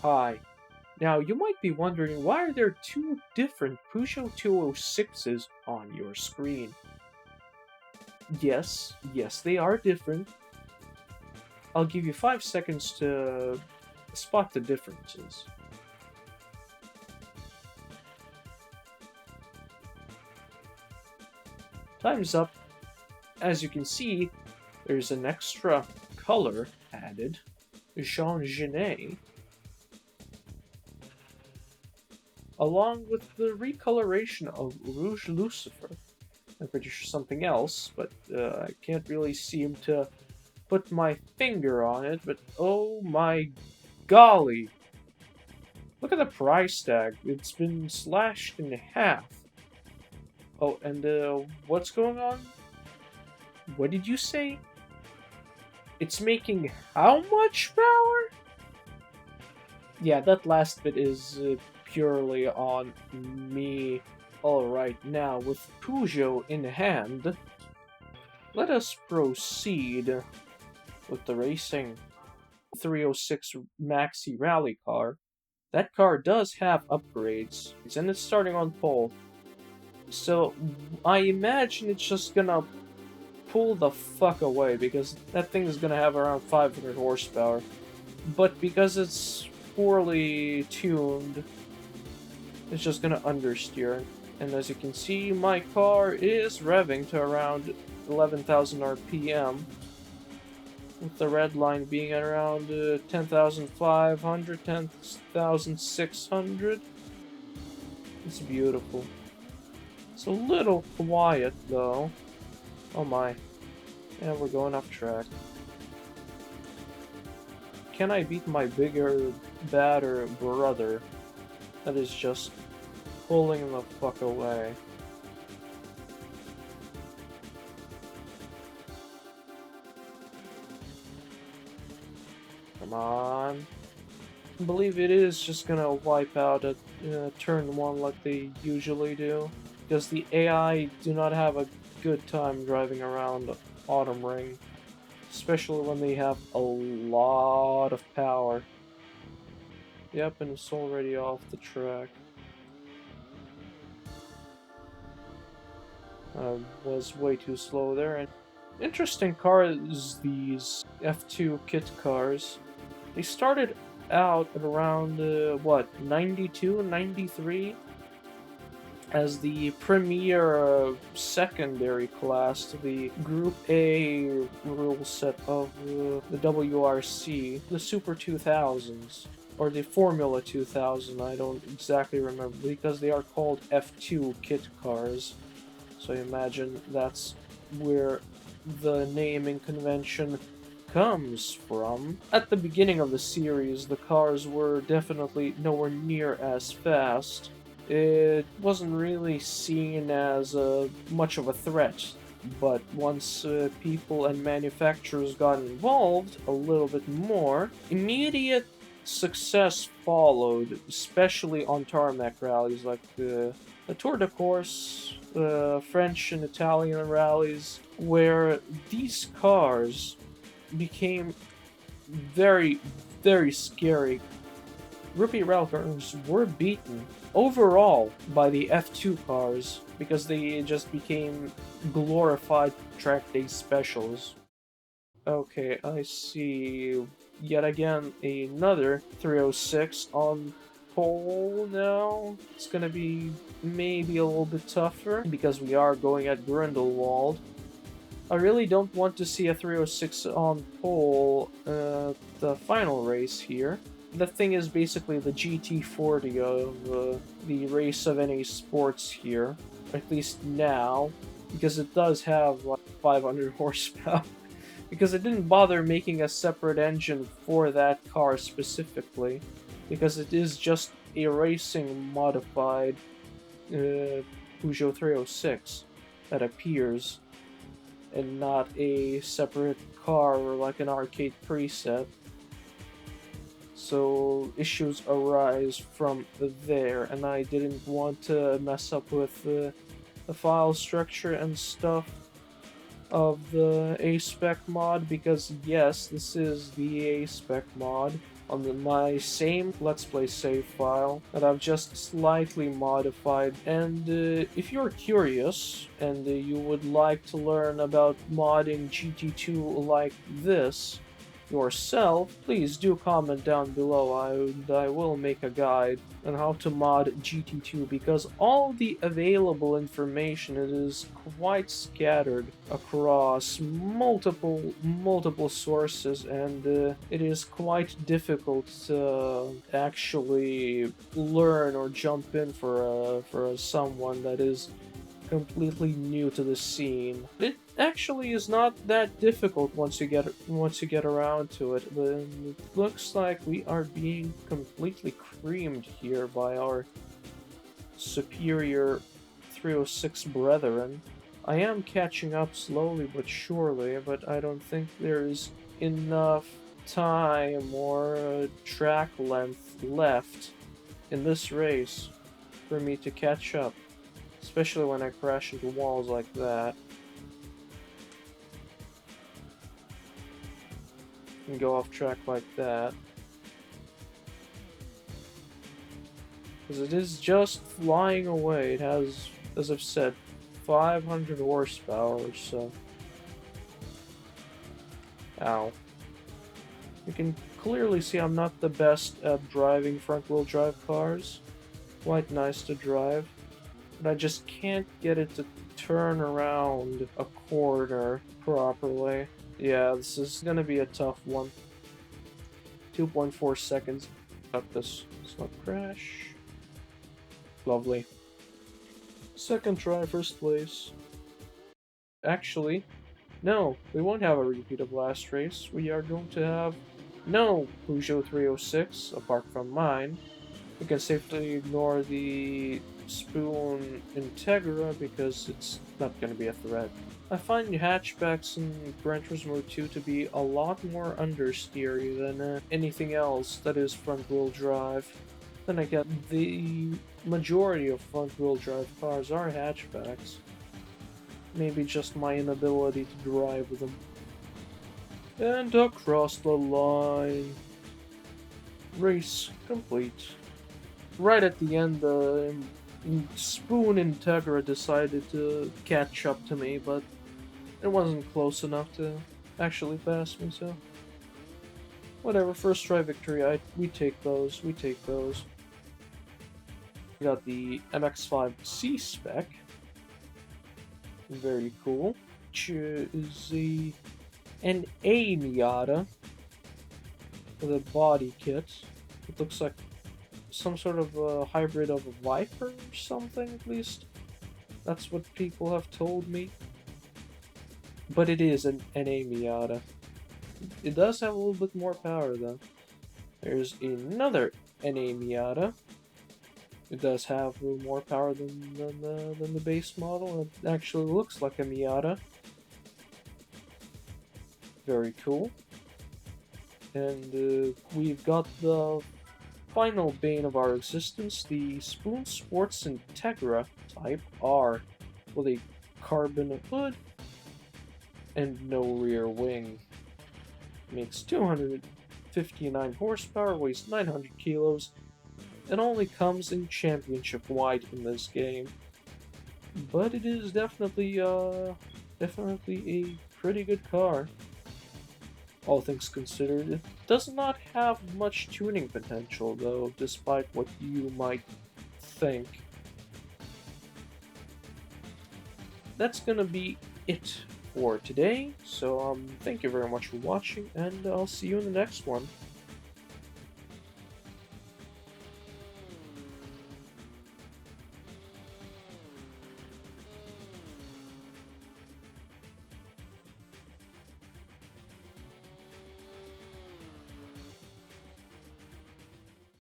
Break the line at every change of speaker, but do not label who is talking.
Hi. Now, you might be wondering, why are there two different Peugeot 206s on your screen? Yes, they are different. I'll give you 5 seconds to spot the differences. Time's up. As you can see, there's an extra color added, Jean Genet, along with the recoloration of Rouge Lucifer. I'm pretty sure something else, but I can't really seem to put my finger on it, but oh my golly! Look at the price tag. It's been slashed in half. Oh, and what's going on? What did you say? It's making how much power? Yeah, that last bit is purely on me. Alright, now with Peugeot in hand, let us proceed with the racing. 306 Maxi Rally car. That car does have upgrades, and it's starting on pole. So I imagine it's just gonna pull the fuck away, because that thing is gonna have around 500 horsepower. But because it's poorly tuned, it's just gonna understeer. And as you can see, my car is revving to around 11,000 RPM, with the red line being at around 10,500, 10,600. It's beautiful. It's a little quiet though. Oh my. Yeah, we're going off track. Can I beat my bigger, badder brother that is just pulling the fuck away? Come on. I believe it is just gonna wipe out at turn 1 like they usually do, because the AI do not have a good time driving around Autumn Ring, especially when they have a lot of power. Yep, and it's already off the track. I was way too slow there. And interesting cars, these F2 kit cars. They started out at around, what, 92, 93? As the premier secondary class to the Group A rule set of the WRC, the Super 2000s, or the Formula 2000, I don't exactly remember, because they are called F2 kit cars. So I imagine that's where the naming convention comes from. At the beginning of the series, the cars were definitely nowhere near as fast. It wasn't really seen as much of a threat, but once people and manufacturers got involved a little bit more, immediate success followed, especially on tarmac rallies like the Tour de Course, French and Italian rallies, where these cars became very, very scary. Rookie rally cars were beaten overall by the F2 cars because they just became glorified track day specials. Okay, I see yet again another 306 on pole now. It's gonna be maybe a little bit tougher because we are going at Grindelwald. I really don't want to see a 306 on pole the final race here. The thing is basically the GT40 of the race of NA Sports here, at least now, because it does have like 500 horsepower. Because it didn't bother making a separate engine for that car specifically, because it is just a racing modified Peugeot 306 that appears, and not a separate car or like an arcade preset. So issues arise from there, and I didn't want to mess up with the file structure and stuff of the A-Spec mod, because yes, this is the A-Spec mod. on my same Let's Play save file that I've just slightly modified. And if you're curious and you would like to learn about modding GT2 like this yourself, please do comment down below. I will make a guide on how to mod GT2, because all the available information, it is quite scattered across multiple sources, and it is quite difficult to actually learn or jump in for someone that is completely new to the scene. It actually is not that difficult once you get around to it. But it looks like we are being completely creamed here by our superior 306 brethren. I am catching up slowly but surely, but I don't think there's enough time or track length left in this race for me to catch up. Especially when I crash into walls like that. And go off track like that. Because it is just flying away. It has, as I've said, 500 horsepower, so... Ow. You can clearly see I'm not the best at driving front-wheel drive cars. Quite nice to drive. But I just can't get it to turn around a corner properly. Yeah, this is gonna be a tough one. 2.4 seconds. Got this. Let's not crash. Lovely. Second try, first place. Actually, no, we won't have a repeat of last race. We are going to have no Peugeot 306, apart from mine. We can safely ignore the Spoon Integra because it's not going to be a threat. I find hatchbacks in Gran Turismo 2 to be a lot more understeery than anything else that is front-wheel drive. Then again, the majority of front-wheel drive cars are hatchbacks. Maybe just my inability to drive them. And across the line. Race complete. Right at the end, the Spoon Integra decided to catch up to me, but it wasn't close enough to actually pass me, so... Whatever, first try victory, we take those, we got the MX-5 C-Spec. Very cool. Which is an A Miata with a body kit. It looks like some sort of a hybrid of a Viper or something, at least. That's what people have told me. But it is an A Miata. It does have a little bit more power, though. There's another NA Miata. It does have a little more power than the base model. It actually looks like a Miata. Very cool. And we've got the final bane of our existence, the Spoon Sports Integra Type R, with a carbon hood and no rear wing. Makes 259 horsepower, weighs 900 kilos, and only comes in championship white in this game. But it is definitely a pretty good car. All things considered, it does not have much tuning potential, though, despite what you might think. That's gonna be it for today, so thank you very much for watching, and I'll see you in the next one.